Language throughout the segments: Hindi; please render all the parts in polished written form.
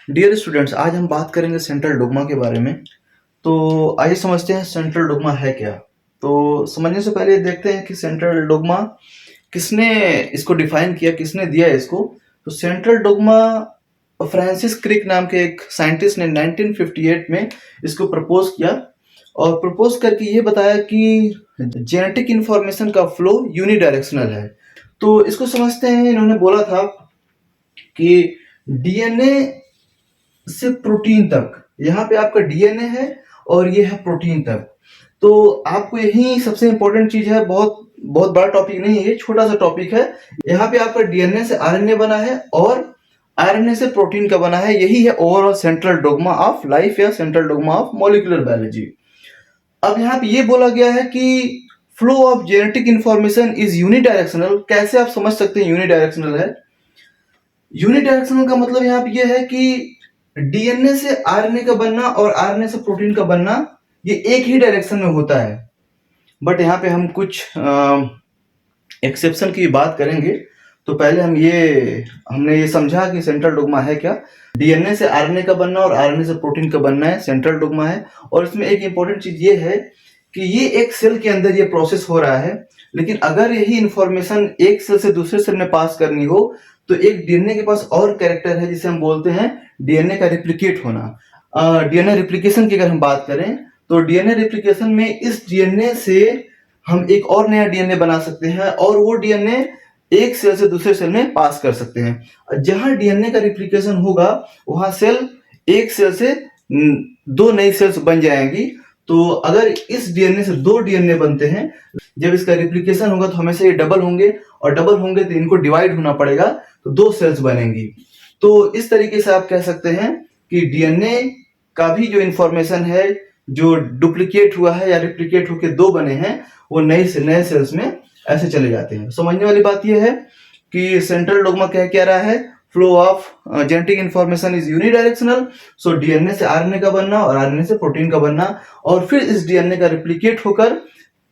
डियर स्टूडेंट्स, आज हम बात करेंगे सेंट्रल डोग्मा के बारे में। तो आइए समझते हैं सेंट्रल डोग्मा है क्या। तो समझने से पहले देखते हैं कि सेंट्रल डोग्मा किसने इसको डिफाइन किया, किसने दिया इसको। तो सेंट्रल डोग्मा फ्रांसिस क्रिक नाम के एक साइंटिस्ट ने 1958 में इसको प्रपोज किया और प्रपोज करके ये बताया कि जेनेटिक इंफॉर्मेशन का फ्लो यूनिडायरेक्शनल है। तो इसको समझते हैं। इन्होंने बोला था कि डीएनए से प्रोटीन तक, यहाँ पे आपका डीएनए है और ये है प्रोटीन तक। तो आपको यही सबसे इंपॉर्टेंट चीज है। बहुत बहुत बड़ा टॉपिक नहीं है, छोटा सा टॉपिक है। यहाँ पे आपका डीएनए से आरएनए बना है और आरएनए से प्रोटीन का बना है। यही है overall central dogma of life या central dogma of molecular biology. अब यहाँ पे ये बोला गया है कि flow of genetic information is unidirectional. कैसे आप समझ सकते हैं यूनिडायरेक्शनल है? यूनिडायरेक्शनल का मतलब यहाँ पे ये है कि डीएनए से आरएनए का बनना और आरएनए से प्रोटीन का बनना ये एक ही डायरेक्शन में होता है। बट यहाँ पे हम कुछ एक्सेप्शन की बात करेंगे। तो पहले हमने ये समझा कि सेंट्रल डोग्मा है क्या। डीएनए से आरएनए का बनना और आरएनए से प्रोटीन का बनना है सेंट्रल डोग्मा है। और इसमें एक इंपॉर्टेंट चीज ये है कि ये एक सेल के अंदर ये प्रोसेस हो रहा है, लेकिन अगर यही इंफॉर्मेशन एक सेल से दूसरे सेल में पास करनी हो तो एक डीएनए के पास और कैरेक्टर है जिसे हम बोलते हैं डीएनए का रिप्लिकेट होना। डीएनए रिप्लिकेशन की अगर हम बात करें तो डीएनए रिप्लिकेशन में इस डीएनए से हम एक और नया डीएनए बना सकते हैं और वो डीएनए एक सेल से दूसरे सेल में पास कर सकते हैं। जहां डीएनए का रिप्लिकेशन होगा वहां सेल एक सेल से दो नई सेल्स बन जाएंगी। तो अगर इस डीएनए से दो डीएनए बनते हैं, जब इसका रिप्लिकेशन होगा तो हमेशा ये डबल होंगे और डबल होंगे तो इनको डिवाइड होना पड़ेगा, तो दो सेल्स बनेंगी। तो इस तरीके से आप कह सकते हैं कि डीएनए का भी जो इंफॉर्मेशन है जो डुप्लीकेट हुआ है या रिप्लिकेट होकर दो बने हैं वो नए सेल्स में ऐसे चले जाते हैं। समझने वाली बात यह है कि सेंट्रल डोग्मा कह रहा है flow of genetic information is unidirectional. So DNA से आरएनए का बनना और आरएनए से प्रोटीन का बनना और फिर इस डीएनए का रिप्लिकेट होकर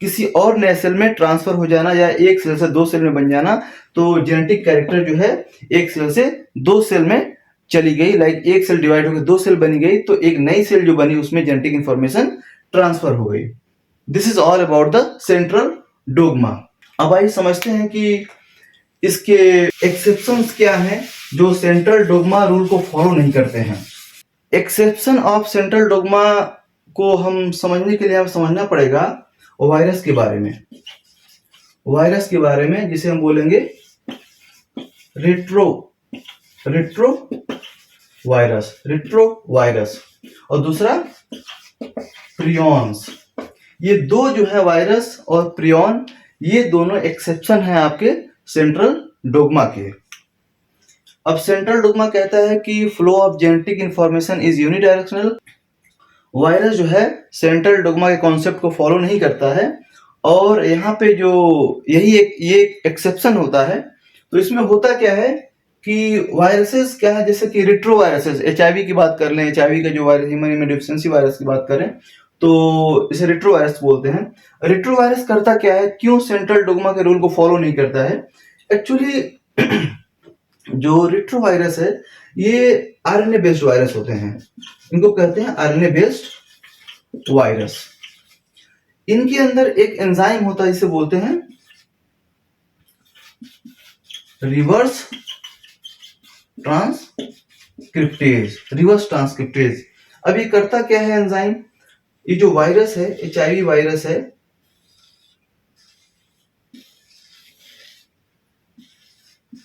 किसी और नए सेल में ट्रांसफर हो जाना या एक सेल से दो सेल में बन जाना। तो जेनेटिक कैरेक्टर जो है एक सेल से दो सेल में चली गई, लाइक एक सेल डिवाइड होकर दो सेल बनी गई तो एक नई सेल जो बनी उसमें जेनेटिक इंफॉर्मेशन ट्रांसफर हो गई। This is all about the central dogma. अब आइए समझते हैं कि इसके एक्सेप्शंस क्या हैं जो सेंट्रल डोग्मा रूल को फॉलो नहीं करते हैं। एक्सेप्शन ऑफ सेंट्रल डोग्मा को हम समझने के लिए हमें समझना पड़ेगा वायरस के बारे में। वायरस के बारे में जिसे हम बोलेंगे रिट्रो वायरस और दूसरा प्रियॉन्स। ये दो जो है वायरस और प्रियॉन, ये दोनों एक्सेप्शन है आपके सेंट्रल डोग्मा के। अब सेंट्रल डोग्मा कहता है कि flow of genetic information is unidirectional. Virus जो है सेंट्रल डोग्मा के कॉन्सेप्ट को फॉलो नहीं करता है और यहाँ पे जो ये एक्सेप्शन होता है। तो इसमें होता क्या है कि वायरसेस क्या है, जैसे कि रिट्रो वायरसेस, एचआईवी की बात कर लें, एचआईवी का जो वायरस ह्यूमन इम्यूनोडेफिशिएंसी वायरस की बात करें तो इसे रिट्रो वायरस बोलते हैं। रिट्रो वायरस करता क्या है, क्यों सेंट्रल डोग्मा के रूल को फॉलो नहीं करता है? एक्चुअली जो रिट्रो वायरस है ये आरएनए बेस्ड वायरस होते हैं, इनको कहते हैं आरएनए बेस्ड वायरस। इनके अंदर एक एंजाइम होता है जिसे बोलते हैं रिवर्स ट्रांसक्रिप्टेज। अब ये करता क्या है एंजाइम? ये जो वायरस है, एचआईवी वायरस है,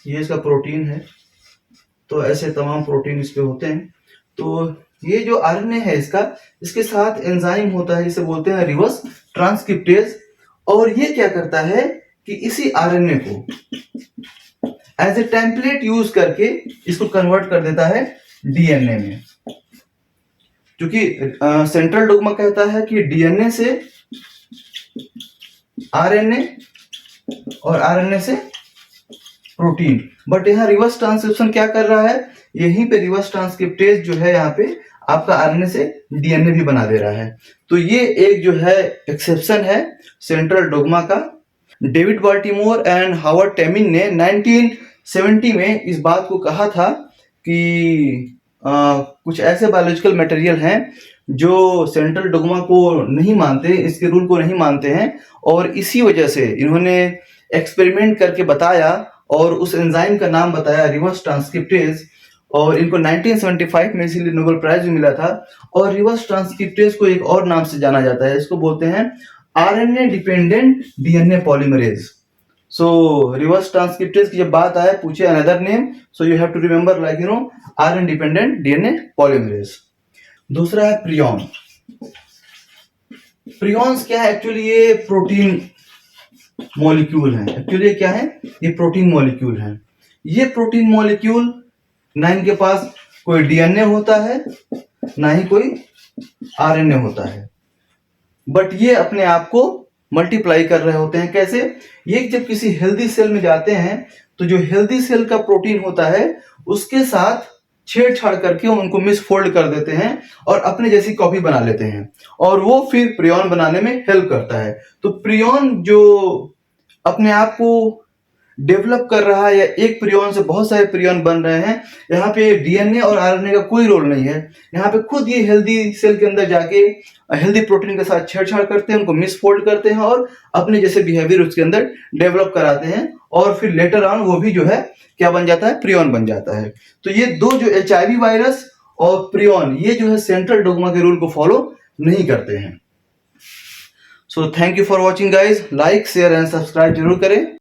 ये इसका प्रोटीन है। तो ऐसे तमाम प्रोटीन इस पे होते हैं। तो ये जो आरएनए है इसके साथ एंजाइम होता है जिसे बोलते हैं रिवर्स ट्रांसक्रिप्टेज। और ये क्या करता है कि इसी आरएनए को एज ए टेम्पलेट यूज करके इसको कन्वर्ट कर देता है डीएनए में। क्योंकि सेंट्रल डोग्मा कहता है कि डीएनए से आरएनए और आरएनए से प्रोटीन, बट यहाँ रिवर्स ट्रांसक्रिप्शन क्या कर रहा है, यहीं पे रिवर्स ट्रांसक्रिप्टेज जो है यहाँ पे आपका आरएनए से डीएनए भी बना दे रहा है। तो ये एक जो है एक्सेप्शन है सेंट्रल डोग्मा का। David Baltimore and Howard Temin ने 1970 में इस बात को कहा था कि कुछ ऐसे बायोलॉजिकल मटेरियल हैं जो सेंट्रल डोग्मा को नहीं मानते, इसके रूल को नहीं मानते हैं, और इसी वजह से इन्होंने एक्सपेरिमेंट करके बताया और उस एंजाइम का नाम बताया रिवर्स ट्रांसक्रिप्टेज, और इनको 1975 में इसीलिए नोबेल प्राइज भी मिला था। और रिवर्स ट्रांसक्रिप्टेज को एक और नाम से जाना जाता है, इसको बोलते हैं RNA dependent DNA polymerase. So reverse transcriptase की जब बात आए, पूछे another name, so you have to remember like RNA dependent DNA polymerase. दूसरा है प्रियॉन। प्रियॉन्स क्या है? एक्चुअली ये प्रोटीन मॉलिक्यूल हैं। एक्चुअली क्या है? ये प्रोटीन मॉलिक्यूल हैं। ये प्रोटीन मॉलिक्यूल ना इनके पास कोई डीएनए होता है, ना ही कोई आरएनए होता है, बट ये अपने आप को मल्टीप्लाई कर रहे होते हैं। कैसे? ये जब किसी हेल्दी सेल में जाते हैं तो जो हेल्दी सेल का प्रोटीन होता है उसके साथ छेड़छाड़ करके उनको मिसफोल्ड कर देते हैं और अपने जैसी कॉपी बना लेते हैं, और वो फिर प्रियॉन बनाने में हेल्प करता है। तो प्रियॉन जो अपने आप को डेवलप कर रहा है, या एक प्रियॉन से बहुत सारे प्रियॉन बन रहे हैं, यहाँ पे डीएनए और आरएनए का कोई रोल नहीं है। यहाँ पे खुद ये हेल्दी सेल के अंदर जाके हेल्दी प्रोटीन के साथ छेड़छाड़ करते हैं, उनको मिसफोल्ड करते हैं और अपने जैसे बिहेवियर उसके अंदर डेवलप कराते हैं, और फिर लेटर ऑन वो भी जो है क्या बन जाता है? प्रियॉन बन जाता है। तो ये दो जो एचआईवी वायरस और प्रियॉन, ये जो है सेंट्रल डोग्मा के रूल को फॉलो नहीं करते हैं। So thank you for watching guys. Like, share and subscribe जरूर करें।